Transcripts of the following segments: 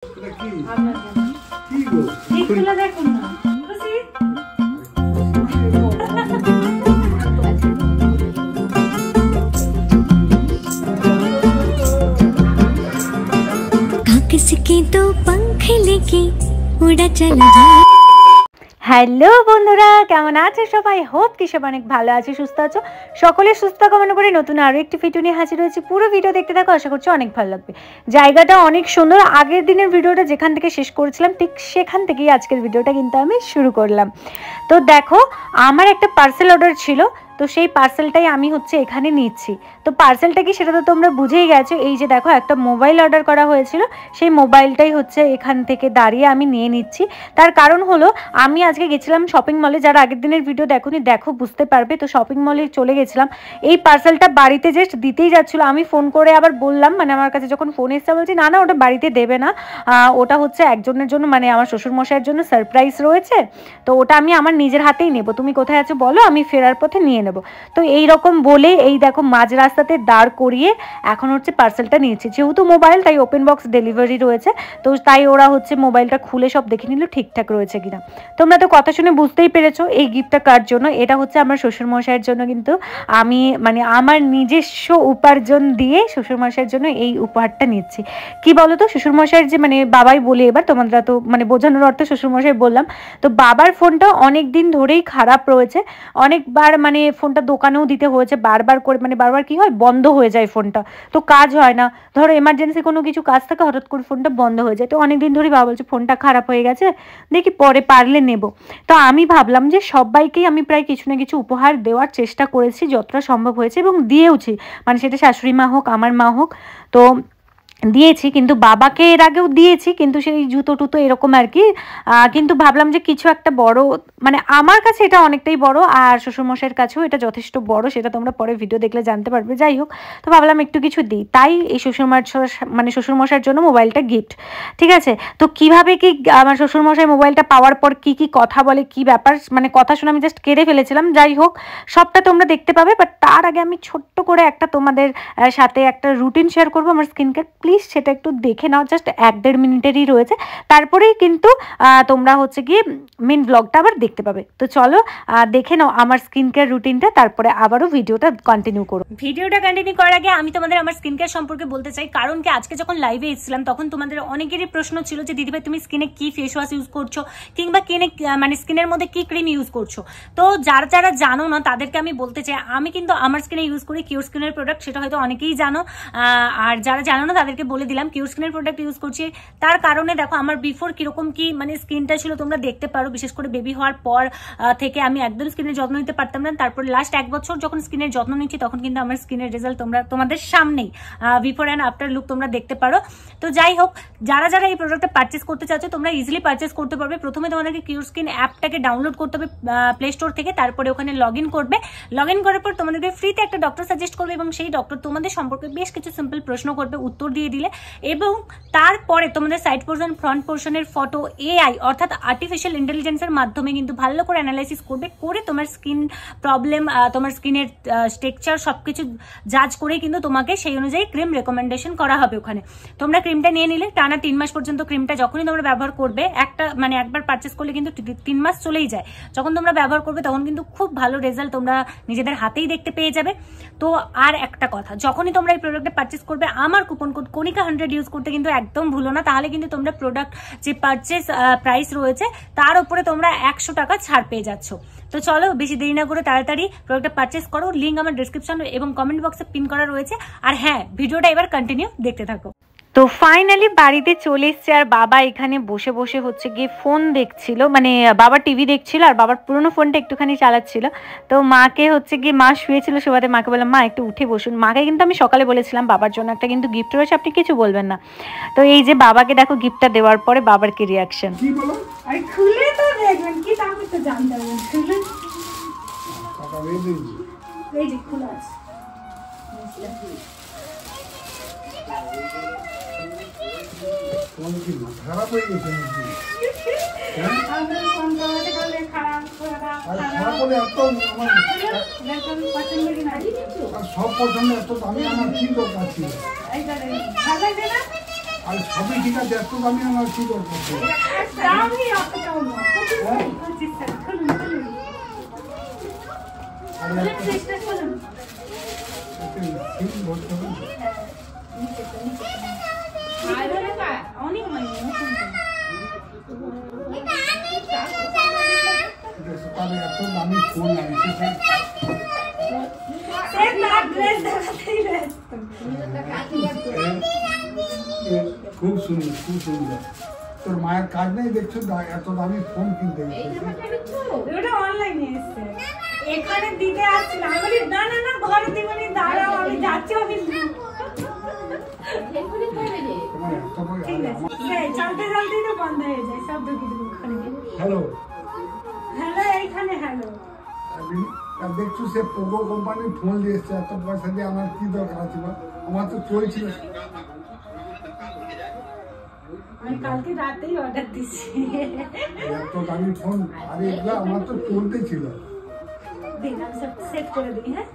किसके तो पंख लेके उड़ा चला जाए। হ্যালো বন্ধুরা, কেমন আছো সবাই? হোপ কি সব অনেক ভালো আছে, সুস্থ আছো। সকলে সুস্থ কামনা করে নতুন আরও একটি ভিডিও নিয়ে হাজির হয়েছি। পুরো ভিডিও দেখতে থাকো, আশা করছি অনেক ভালো লাগবে। জায়গাটা অনেক সুন্দর। আগের দিনের ভিডিওটা যেখান থেকে শেষ করেছিলাম ঠিক সেখান থেকেই আজকের ভিডিওটা কিন্তু আমি শুরু করলাম। তো দেখো, আমার একটা পার্সেল অর্ডার ছিল, তো সেই পার্সেলটাই আমি হচ্ছে এখানে নিচ্ছি। তো পার্সেলটা কি সেটা তো তোমরা বুঝেই গেছো। এই যে দেখো, একটা মোবাইল অর্ডার করা হয়েছিল, সেই মোবাইলটাই হচ্ছে এখান থেকে দাঁড়িয়ে আমি নিয়ে নিচ্ছি। তার কারণ হলো, আমি আজকে গেছিলাম শপিং মলে। যারা আগের দিনের ভিডিও দেখোনি, দেখো বুঝতে পারবে। তো শপিং মলে চলে গেছিলাম, এই পার্সেলটা বাড়িতে জাস্ট দিতেই যাচ্ছিলো। আমি ফোন করে আবার বললাম, মানে আমার কাছে যখন ফোন এসছে বলছি না না ওটা বাড়িতে দেবে না, ওটা হচ্ছে একজনের জন্য, মানে আমার শ্বশুরমশাইয়ের জন্য সারপ্রাইজ রয়েছে, তো ওটা আমি আমার নিজের হাতেই নেব, তুমি কোথায় আছো বলো, আমি ফেরার পথে নিয়ে নেব। তো এই রকম বলে এই দেখো মাঝ রাস্তাতে দাঁড় করিয়ে এখন হচ্ছে পার্সেলটা নিয়েছি। যেহেতু মোবাইল, তাই ওপেন বক্স ডেলিভারি রয়েছে, তো তাই ওরা হচ্ছে মোবাইলটা খুলে সব দেখে নিল ঠিকঠাক রয়েছে কিনা। তোমরা তো কথা শুনে বুঝতেই পেরেছো এই গিফটটা কার জন্য। এটা হচ্ছে আমার শ্বশুরমশাইয়ের জন্য, কিন্তু আমি মানে আমার নিজস্ব উপার্জন দিয়ে শ্বশুরমশাইয়ের জন্য এই উপহারটা নিচ্ছি। কি বলো তো, শ্বশুরমশাইয়ের যে মানে বাবাই বলি এবার, তোমরা তো মানে বোঝানোর অর্থে শ্বশুরমশাই বললাম। তো বাবার ফোনটা অনেক দিন ধরেই খারাপ রয়েছে, অনেকবার মানে ফোনটা দোকানেও দিতে হয়েছে, বারবার করে, মানে বারবার কি হয় বন্ধ হয়ে যায় ফোনটা, তো কাজ হয় না। ধরো এমার্জেন্সি কোনো কিছু কাজ থাকে, হঠাৎ করে ফোনটা বন্ধ হয়ে যায়। তো অনেকদিন ধরেই বাবা বলছে ফোনটা খারাপ হয়ে গেছে, দেখি পরে পারলে নেব। তো আমি ভাবলাম যে সবাইকেই আমি প্রায় কিছু না কিছু উপহার দেওয়ার চেষ্টা করেছি যতটা সম্ভব হয়েছে, এবং দিয়েওছি, মানে সেটা শাশুড়ি মা হোক আমার মা হোক, তো দিয়েছি। কিন্তু বাবাকে এর আগেও দিয়েছি, কিন্তু সেই জুতো টুতো এরকম আর কি। কিন্তু ভাবলাম যে কিছু একটা বড়, মানে আমার কাছে এটা অনেকটাই বড়, আর শ্বশুরমশাইয়ের কাছেও এটা যথেষ্ট বড়, সেটা তোমরা পরে ভিডিও দেখলে জানতে পারবে। যাই হোক, তো ভাবলাম একটু কিছু দিই, তাই এই শ্বশুরমশাইয়ের জন্য মোবাইলটা গিফট। ঠিক আছে, তো কিভাবে কি আমার শ্বশুরমশাই মোবাইলটা পাওয়ার পর কি কি কথা বলে, কি ব্যাপার, মানে কথা শুনে আমি জাস্ট কেড়ে ফেলেছিলাম। যাই হোক, সবটা তোমরা দেখতে পাবে, বাট তার আগে আমি ছোট্ট করে একটা তোমাদের সাথে একটা রুটিন শেয়ার করবো আমার স্কিন কেয়ার। প্লিজ সেটা একটু দেখে নাও, জাস্ট 1-1.5 মিনিটেরই রয়েছে, তারপরেই কিন্তু তোমরা হচ্ছে গিয়ে মেন ব্লগটা আবার দেখতে পাবে। তো চলো দেখে নাও আমার স্কিন কেয়ার রুটিনটা, তারপরে আবারও ভিডিওটা কন্টিনিউ করো। ভিডিওটা কন্টিনিউ করার আগে আমি তোমাদের আমার স্কিন কেয়ার সম্পর্কে বলতে চাই, কারণ কি আজকে যখন লাইভে এসেছিলাম তখন তোমাদের অনেকেরই প্রশ্ন ছিল যে দিদিভাই তুমি স্কিনে কি ফেস ওয়াশ ইউজ করছো, কিংবা মানে স্কিনের মধ্যে কি ক্রিম ইউজ করছো। তো যারা যারা জানো না তাদেরকে আমি বলতে চাই, আমি কিন্তু আমার স্কিনে ইউজ করি কিউর স্কিনের প্রোডাক্ট, সেটা হয়তো অনেকেই জানো, আর যারা জানো না তাদেরকে বলে দিলাম কিউর স্কিনের প্রোডাক্ট ইউজ করছি। তার কারণে দেখো আমার বিফোর কিরকম কি মানে স্কিনটা ছিল তোমরা দেখতে পারো। বিশেষ করে বেবি হওয়ার পর থেকে আমি একদম স্কিনের যত্ন নিতে পারতাম না, তারপর লাস্ট 1 বছর যখন স্কিনের যত্ন নিচ্ছি তখন কিন্তু আমার স্কিনের রেজাল্ট তোমাদের সামনেই বিফোর অ্যান্ড আফটার লুক তোমরা দেখতে পারো। তো যাই হোক, যারা যারা এই প্রোডাক্টটা পারচেস করতে চাচ্ছ তোমরা ইজিলি পারচেস করতে পারবে। প্রথমে তোমাদেরকে কিউর স্কিন অ্যাপটাকে ডাউনলোড করতে হবে প্লে স্টোর থেকে, তারপরে ওখানে লগ ইন করবে। লগ ইন করার পর তোমাদেরকে ফ্রিতে একটা ডক্টর সাজেস্ট করবে, এবং সেই ডক্টর তোমাদের সম্পর্কে বেশ কিছু সিম্পল প্রশ্ন করবে, উত্তর দিয়ে দিলে, এবং তারপরে তোমাদের সাইড পোর্শন ফ্রন্ট পোর্শনের ফটো এআই অর্থাৎ আর্টিফিশিয়াল ইন্টেলিজেন্সের মাধ্যমে কিন্তু ভালো করে অ্যানালাইসিস করবে, করে তোমার স্কিন প্রবলেম, তোমার স্কিনের টেক্সচার সবকিছু জাজ করে কিন্তু তোমাকে সেই অনুযায়ী ক্রিম রেকমেন্ডেশন করা হবে। ওখানে তোমরা ক্রিমটা নিয়ে নিলে টানা 3 মাস পর্যন্ত ক্রিমটা যখনই তোমরা ব্যবহার করবে, মানে একবার পারচেস করলে কিন্তু 3 মাস চলেই যায়, যখন তোমরা ব্যবহার করবে তখন কিন্তু খুব ভালো রেজাল্ট তোমরা নিজেদের হাতেই দেখতে পেয়ে যাবে। তো আর একটা কথা, যখনই তোমরা এই প্রোডাক্টটা পারচেস করবে আমার কুপন কোড কণিকা 100 ইউজ করতে কিন্তু একদম ভুলো না, তাহলে কিন্তু তোমরা প্রোডাক্ট যে পারচেস প্রাইস রয়েছে তার উপরে তোমরা 100 টাকা ছাড় পেয়ে যাচ্ছ। তো চলো বেশি দেরি না করে তাড়াতাড়ি প্রোডাক্টটা পারচেস করো, লিঙ্ক আমার ডেসক্রিপশন এবং কমেন্ট বক্সে পিন করা রয়েছে। আর হ্যাঁ, ভিডিওটা এবার কন্টিনিউ দেখতে থাকো। তো ফাইনালি বাড়িতে চলে এসছে, আর বাবা এখানে বসে বসে হচ্ছে গিয়ে ফোন দেখছিল, মানে বাবা টিভি দেখছিল আর বাবার পুরোনো ফোনটা একটুখানি চালাচ্ছিল। তো মাকে হচ্ছে গিয়ে, মা শুয়েছিল শোয়াতে, মাকে বললাম মা একটু উঠে বসুন। মাকে কিন্তু আমি সকালে বলেছিলাম বাবার জন্য একটা কিন্তু গিফট রয়েছে, আপনি কিছু বলবেন না। তো এই যে বাবাকে দেখো গিফটটা দেওয়ার পরে বাবার কি রিয়াকশন। খুলে তো দেখবেন কি, তাহলে তো জানতে পারবেন। এই যে খোলা আছে, খারাপ হয়ে গেছে সব পছন্দ, এত দামি আমার কি দরকার ছিল। আর সবই ঠিক আছে, এত দামি আমার কি দরকার? আমি আপনাকেও না। জি স্যার, খুলুন খুলুন। আর একটা চেষ্টা করুন। সিম ভরতে হবে। অনেক হয়নি। তাহলে এত দামি ফোন লাগিয়েছে খুব সুন্দর, খুব সুন্দর। তোর মায়ের কাজ নেই দেখছো, এত দামি ফোন কিনতে ওটা অনলাইনে এসছে, এখানে দিতে আসছিল। আমি বলি না না না, ঘরে দিবনি, দাঁড়াও আমি যাচ্ছি অফিস। চলতে চলতেই তো বন্ধ হয়ে যায়, সব ঢুকি ঢুকি ওখানে। হ্যালো হ্যালো, এইখানে হ্যালো। দেখছো সে পোকো কোম্পানির ফোন দিয়ে এসছে, এত পয়সা দিয়ে আমার কি দরকার আছে? আমার তো চলছিল। আমি কালকে রাতেই অর্ডার দিছি। এত দামি ফোন, আরে এগুলো আমার তো চলতে ছিল। দিন আমি সব সেট করে দিই। হ্যাঁ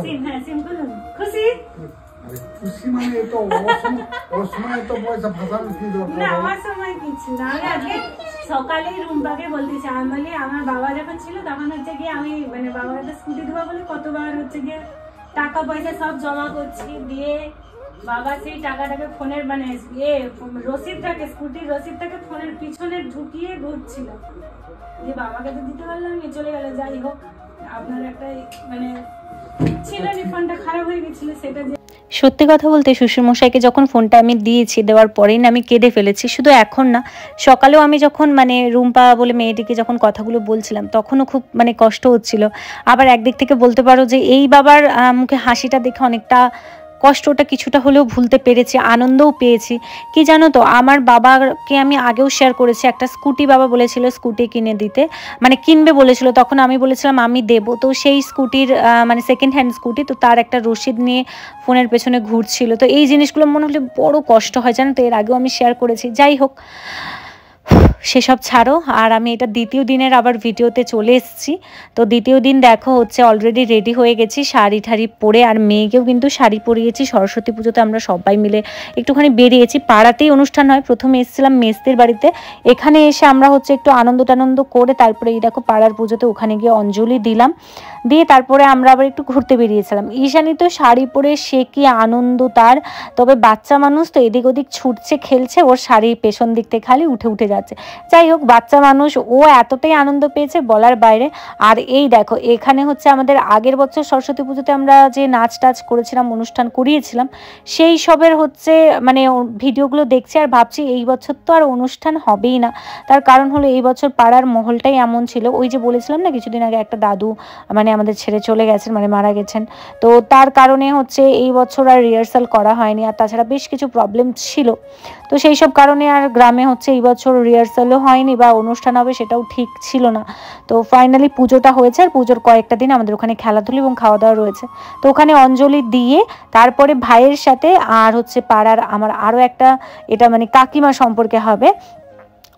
সিম, হ্যাঁ সিম করুন। খুশি? আরে খুশি মানে এত ওর সময় এত পয়সা ফাঁসানোর কি দরকার? না আমার সময় কিছু না। আমি আজকে সকালেই রুম্পাকে বলতেছি, আমি বলি আমার বাবা যখন ছিল তখন হচ্ছে গিয়ে আমি মানে বাবার একটা স্কুটি দেবো বলে কতবার হচ্ছে গিয়ে টাকা পয়সা সব জমা করছি, দিয়ে বাবা সেই টাকাটাকে ফোনের মানে রসিদটাকে, স্কুটির রসিদটাকে ফোনের পিছনে ঢুকিয়ে ঘুরছিল। যে বাবাকে তো দিতে পারলাম, চলে গেল। যাই হোক, আপনার একটা মানে ছিল ফোনটা খারাপ হয়ে গেছিল, সেটা সত্যি কথা বলতে শ্বশুরমশাইকে যখন ফোনটা আমি দিয়েছি, দেওয়ার পরেই না আমি কেঁদে ফেলেছি। শুধু এখন না, সকালেও আমি যখন মানে রুম্পা বলে মেয়েটিকে যখন কথাগুলো বলছিলাম তখনও খুব মানে কষ্ট হচ্ছিল। আবার একদিক থেকে বলতে পারো যে এই বাবার মুখে হাসিটা দেখে অনেকটা কষ্টটা কিছুটা হলেও ভুলতে পেরেছি, আনন্দও পেয়েছি। কি জানো তো, আমার বাবাকে আমি আগেও শেয়ার করেছি, একটা স্কুটি বাবা বলেছিল স্কুটি কিনে দিতে, মানে কিনবে বলেছিল। তখন আমি বলেছিলাম আমি দেবো। তো সেই স্কুটির মানে সেকেন্ড হ্যান্ড স্কুটি, তো তার একটা রসিদ নিয়ে ফোনের পেছনে ঘুরছিল। তো এই জিনিসগুলো মনে হলে বড় কষ্ট হয়, জানো তো। এর আগেও আমি শেয়ার করেছি। যাই হোক, সেসব ছাড়ো। আর আমি এটা দ্বিতীয় দিনের আবার ভিডিওতে চলে এসেছি। তো দ্বিতীয় দিন দেখো হচ্ছে অলরেডি রেডি হয়ে গেছি শাড়ি ঠাড়ি পরে, আর মেয়েকেও কিন্তু শাড়ি পরিয়েছি। সরস্বতী পুজোতে আমরা সবাই মিলে একটুখানি বেরিয়েছি। পাড়াতেই অনুষ্ঠান হয়। প্রথমে এসেছিলাম মেসদের বাড়িতে, এখানে এসে আমরা হচ্ছে একটু আনন্দ টানন্দ করে তারপরে এই দেখো পাড়ার পুজোতে ওখানে গিয়ে অঞ্জলি দিলাম, দিয়ে তারপরে আমরা আবার একটু ঘুরতে বেরিয়েছিলাম। ঈশানী তো শাড়ি পরে সে কি আনন্দ তার, তবে বাচ্চা মানুষ তো এদিক ওদিক ছুটছে খেলছে, ওর শাড়ির পেছন দিক থেকে খালি উঠে উঠে যাচ্ছে। যাই হোক, বাচ্চা মানুষ, ও এতটাই আনন্দ পেয়েছে বলার বাইরে। আর এই দেখো এখানে হচ্ছে আমাদের আগের বছর সরস্বতী পুজোতে আমরা যে নাচ টাচ করেছিলাম, অনুষ্ঠান করিয়েছিলাম, সেই সবের হচ্ছে মানে ভিডিওগুলো দেখছি আর ভাবছি এই বছর তো আর অনুষ্ঠান হবেই না। তার কারণ হলো এই বছর পাড়ার মহলটাই এমন ছিল। ওই যে বলেছিলাম না কিছুদিন আগে একটা দাদু মানে আমাদের ছেড়ে চলে গেছেন, মানে মারা গেছেন। তো তার কারণে হচ্ছে এই বছর আর রিহার্সাল করা হয়নি, আর তাছাড়া বেশ কিছু প্রবলেম ছিল। তো সেই সব কারণে আর গ্রামে হচ্ছে এই বছর রিহার্সালও হয়নি বা অনুষ্ঠান হবে সেটাও ঠিক ছিল না। তো ফাইনালি পুজোটা হয়েছে, আর পুজোর কয়েকটা দিন আমাদের ওখানে খেলাধুলা এবং খাওয়া দাওয়া রয়েছে। তো ওখানে অঞ্জলি দিয়ে তারপরে ভাইয়ের সাথে আর হচ্ছে পাড়ার আমার আরও একটা, এটা মানে কাকিমা সম্পর্কে হবে,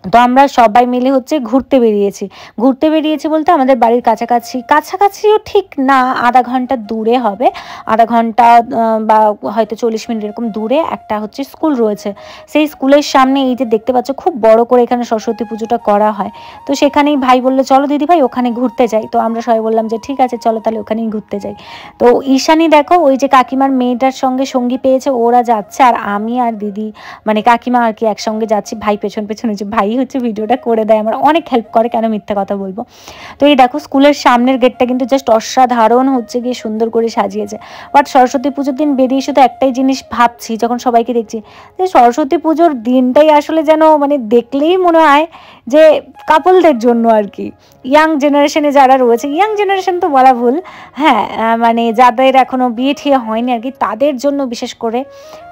তো আমরা সবাই মিলে হচ্ছে ঘুরতে বেরিয়েছি বলতে আমাদের বাড়ির কাছাকাছিও ঠিক না, আধা ঘন্টা দূরে হবে, আধা ঘন্টা বা হয়তো 40 মিনিট এরকম দূরে একটা হচ্ছে স্কুল রয়েছে। সেই স্কুলের সামনে এই যে দেখতে পাচ্ছ খুব বড় করে এখানে সরস্বতী পুজোটা করা হয়। তো সেখানেই ভাই বললো চলো দিদি ভাই ওখানে ঘুরতে যাই। তো আমরা সবাই বললাম যে ঠিক আছে চলো তাহলে ওখানেই ঘুরতে যাই। তো ঈশানী দেখো ওই যে কাকিমার মেয়েটার সঙ্গে সঙ্গী পেয়েছে, ওরা যাচ্ছে, আর আমি আর দিদি মানে কাকিমা আর কি একসঙ্গে যাচ্ছি। ভাই পেছন যে ভাই হচ্ছে ভিডিওটা করে দেয়, আমার অনেক হেল্প করে, কেন মিথ্যা কথা বলবো। তো এই দেখো স্কুলের সামনের গেটটা কিন্তু জাস্ট অসাধারণ হচ্ছে গিয়ে সুন্দর করে সাজিয়েছে। বাট সরস্বতী পুজোর দিন বেরিয়ে শুধু একটাই জিনিস ভাবছি যখন সবাইকে দেখছি, যে সরস্বতী পুজোর দিনটাই আসলে যেন মানে দেখলেই মনে হয় যে কাপলদের জন্য আর কি, ইয়াং জেনারেশনে যারা রয়েছে, ইয়াং জেনারেশন তো বলা ভুল, হ্যাঁ মানে যাদের এখনও বিয়ে ঠিয়ে হয়নি আর কি, তাদের জন্য বিশেষ করে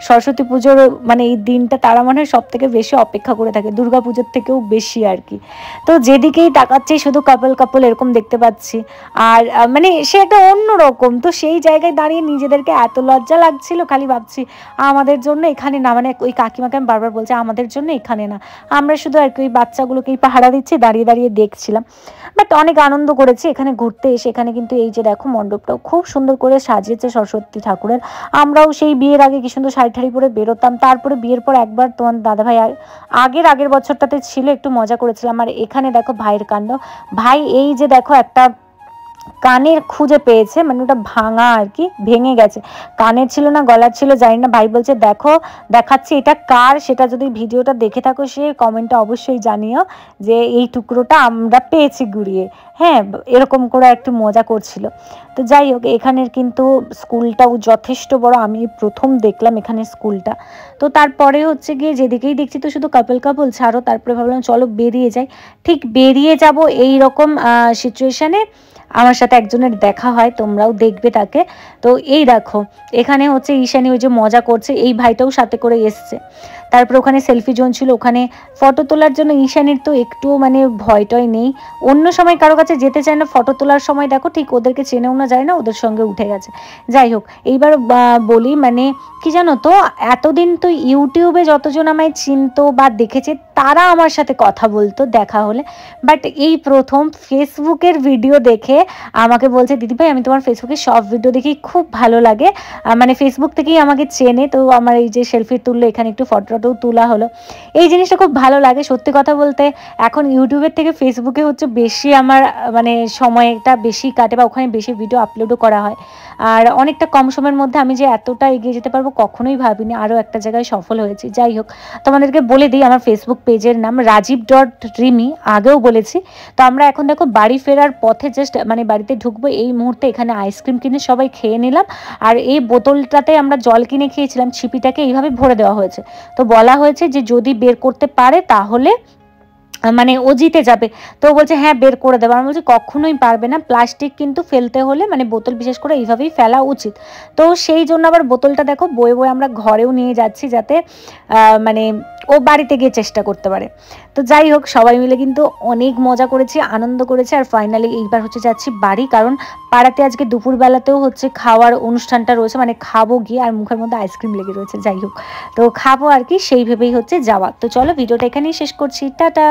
সরস্বতী পুজোর মানে এই দিনটা তারা মনে হয় সব থেকে বেশি অপেক্ষা করে থাকে, দুর্গা পুজোর থেকেও বেশি আর কি। তো যেদিকেই তাকাচ্ছি শুধু কাপল কাপল এরকম দেখতে পাচ্ছি। আর মানে সে একটা অন্যরকম, তো সেই জায়গায় দাঁড়িয়ে নিজেদেরকে এত লজ্জা লাগছিল, খালি ভাবছি আমাদের জন্য এখানে না, মানে ওই কাকিমাকে আমি বারবার বলছি আমাদের জন্য এখানে না, আমরা শুধু আর কি ওই বাচ্চাগুলোকেই পাহারা দিচ্ছি, দাঁড়িয়ে দাঁড়িয়ে দেখছিলাম। বাট অনেক আনন্দ করেছি এখানে ঘুরতে এসে। এখানে কিন্তু এই যে দেখো মণ্ডপটাও খুব সুন্দর করে সাজিয়েছে সরস্বতী ঠাকুরের। আমরাও সেই বিয়ের আগে কি সুন্দর শাড়ি ঠাড়ি পরে বেরোতাম। তারপরে বিয়ের পর একবার তোমার দাদাভাই আগের বছরটাতে ছিল, একটু মজা করেছিলাম। আর এখানে দেখো ভাইয়ের কাণ্ড। ভাই এই যে দেখো একটা কানের খুঁজে পেয়েছে, মানে ওটা ভাঙা আর কি, ভেঙে গেছে, কানের ছিল না গলার ছিল জানি না। ভাই বলছে দেখো দেখাচ্ছি এটা কার, সেটা যদি ভিডিওটা দেখে থাকো সে কমেন্টে অবশ্যই জানিও যে এই টুকরোটা আমরা পেয়েছি গুড়িয়ে। হ্যাঁ, এরকম করে একটু মজা করছিল। তো যাই হোক, এখানের কিন্তু স্কুলটাও যথেষ্ট বড়, আমি প্রথম দেখলাম এখানে স্কুলটা। তো তারপরে হচ্ছে গিয়ে যেদিকেই দেখছি তো শুধু কাপল কাপল ছাড়ো, তারপরে ভাবলাম চলো বেরিয়ে যাই। ঠিক বেরিয়ে যাব এই রকম সিচুয়েশানে আমার সাথে একজনের দেখা হয়, তোমরাও দেখবে তাকে। তো এই দেখো এখানে হচ্ছে ঈশানী ওই যে মজা করছে, এই ভাইটাও সাথে করে এসছে। তারপর ওখানে সেলফি জোন ছিল, ওখানে ফটো তোলার জন্য ঈশানীর তো একটুও মানে ভয়টয় নেই। অন্য সময় কারো কাছে যেতে চায় না, ফটো তোলার সময় দেখো ঠিক ওদেরকে চেনেও না যায় না, ওদের সঙ্গে উঠে গেছে। যাই হোক, এইবার বলি মানে কি জানো তো, এতদিন তো ইউটিউবে যতজন আমায় চিনতো বা দেখেছে তারা আমার সাথে কথা বলতো দেখা হলে, বাট এই প্রথম ফেসবুকের ভিডিও দেখে আমাকে বলছে দিদিভাই আমি তোমার ফেসবুকে সব ভিডিও দেখি, খুব ভালো লাগে, মানে ফেসবুক থেকেই আমাকে চেনে। তো আমার এই যে সেলফি তুললো, এখানে একটু ফটোটাও তোলা হলো, এই জিনিসটা খুব ভালো লাগে। সত্যি কথা বলতে এখন ইউটিউবের থেকে ফেসবুকে হচ্ছে বেশি আমার মানে সময়টা বেশি কাটে, বা ওখানে বেশি ভিডিও আপলোডও করা হয়। আর অনেকটা কম সময়ের মধ্যে আমি যে এতটা এগিয়ে যেতে পারবো কখনোই ভাবিনি, আরও একটা জায়গায় সফল হয়েছি। যাই হোক, তোমাদেরকে বলে দিই আমার ফেসবুক পেজের নাম রাজীব.রিমি, আগেও বলেছি। তো আমরা এখন দেখো বাড়ি ফেরার পথে জাস্ট মানে বাড়িতে ঢুকবো এই মুহূর্তে, এখানে আইসক্রিম কিনে সবাই খেয়ে নিলাম। আর এই বোতলটাতে আমরা জল কিনে খেয়েছিলাম, ছিপিটাকে এইভাবে ভরে দেওয়া হয়েছে। তো বলা হয়েছে যে যদি বের করতে পারে তাহলে মানে ও জিতে যাবে। তো বলছে হ্যাঁ বের করে দেবো। আমি বলছি কখনোই পারবে না, প্লাস্টিক কিন্তু ফেলতে হলে মানে বোতল বিশেষ করে এইভাবেই ফেলা উচিত। তো সেই জন্য আবার বোতলটা দেখো বয়ে বয়ে আমরা ঘরেও নিয়ে যাচ্ছি, যাতে মানে ও বাড়িতে গিয়ে চেষ্টা করতে পারে। তো যাই হোক, সবাই মিলে কিন্তু অনেক মজা করেছি, আনন্দ করেছি। আর ফাইনালি এইবার হচ্ছে যাচ্ছি বাড়ি, কারণ পাড়াতে আজকে দুপুরবেলাতেও হচ্ছে খাওয়ার অনুষ্ঠানটা রয়েছে, মানে খাবো গিয়ে, আর মুখের মধ্যে আইসক্রিম লেগে রয়েছে। যাই হোক, তো খাবো আর কি, সেই ভেবেই হচ্ছে যাওয়া। তো চলো ভিডিওটা এখানেই শেষ করছি, টাটা।